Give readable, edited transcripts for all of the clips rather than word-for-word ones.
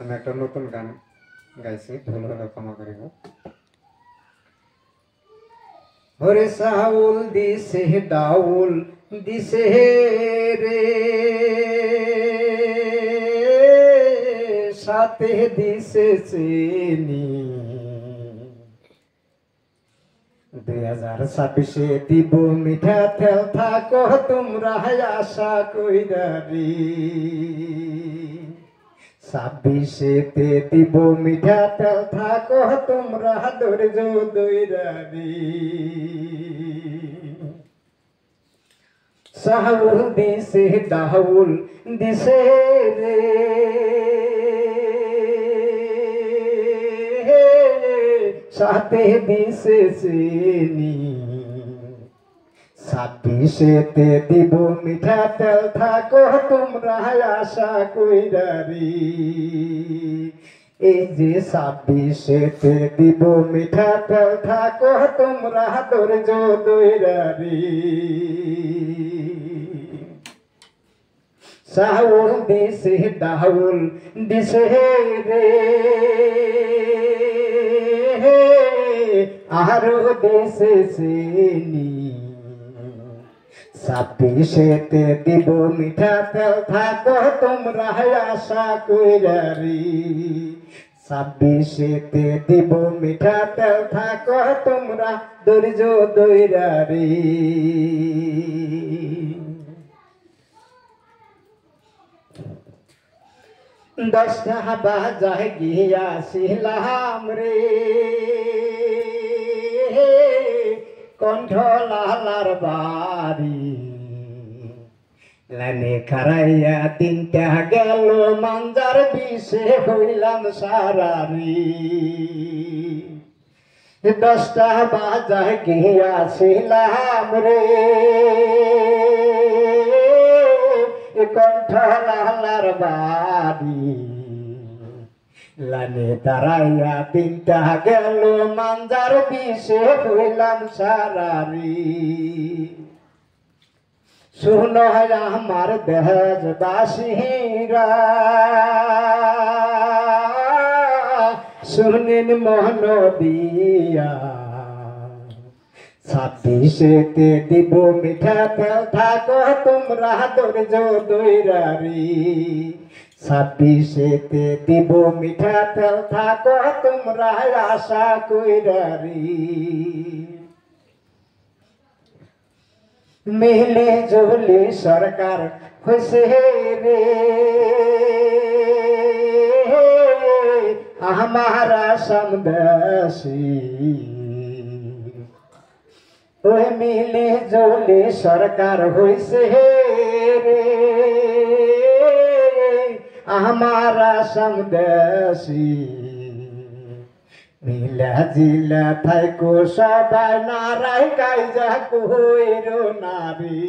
আমি একটা নতুন গান গাইছি, ভুল হলে ক্ষমা করিব। ওরে সাউল দিছে ডাউল দিছে রে, সাথে দিছে চিনি, 2026 দিব মিঠা তেল, থাকো তোমরা আশা কইরারি। 26 দিব মিঠা তেল, থাকো তোমরা ধৈর্য ধইরারি। সাউল দিছে ডাউল দিছে রে, সাথে দিছে চিনি, 26 দিব মিঠা তেল, থাকো তোমরা আশা কইরারি। এই যে 26 দিব মিঠা তেল, থাকো তোমরা ধৈর্য ধইরারি। সাউল দিছে ডাউল দিছে রে, আরো দিছে চিনি, 26 দিব মিঠা তেল, থাকো তোমরা আশা কইরারি। 26 দিব মিঠা তেল, থাকো তোমরা ধৈর্য ধইরারি। দশটা বাজায় গিয়াছিলাম রে, কণ্ঠলালার বাড়ি, লাইনে খারাইয়া 3টা গেল, মাঞ্জার বিষে হইলাম সারারি। 10টা বাজায় গিয়াছিলাম রে, কণ্ঠলালার বাড়ি, লাইনে দাঁড়াইয়া 3টা গেল, মাঞ্জার বিষে হইলাম সারারি। শুনো আমার দেশবাসীরা, শুনিন মন দিয়া, 26 দিব মিঠা তেল, থাকো তোমরা ধৈর্য ধইরারি। 26 দিব মিঠা তেল, থাকো তোমরা আশা কইরারি। মিলে জুলি সরকার হইছে রে, আমারা সমদেশী, ওই মিলে জুলি সরকার হইছে রে, আমারা সমদেশী। মিলা জিলা থাইকো সবাই, নারাই কাইজা কইরো নারী।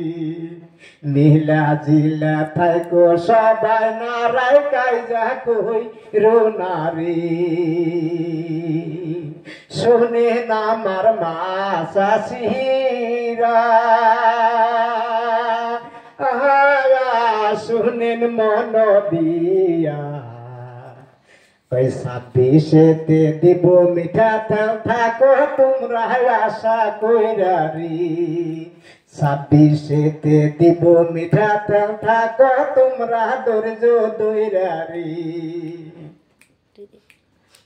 মিলা জিলা থাইকো সবাই, নারাই কাইজা কইরো নারী। শুনেন আমার মা চাষিরা, শুনেন মন দিয়া, 26 দিব মিঠা তেল, থাকো তোমরা আশা কইরারি। 26 দিব মিঠা তেল, থাকো তোমরা ধৈর্য ধইরারি।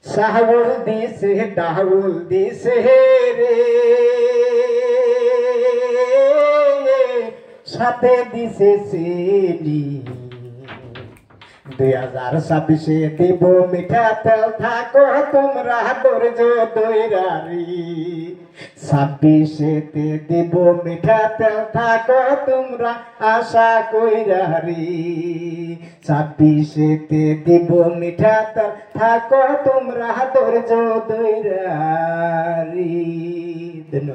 সাউল দিছে ডাউল দিছে রে, সাথে দিছে চিনি, 2026 দিব মিঠা তেল, থাকো তোমরা ধৈর্য ধইরারি। 26 দিব মিঠা তেল, থাকো তোমরা আশা কইরারি। 26 দিব মিঠা তেল, থাকো তোমরা ধৈর্য ধইরারি। ধন্যবাদ।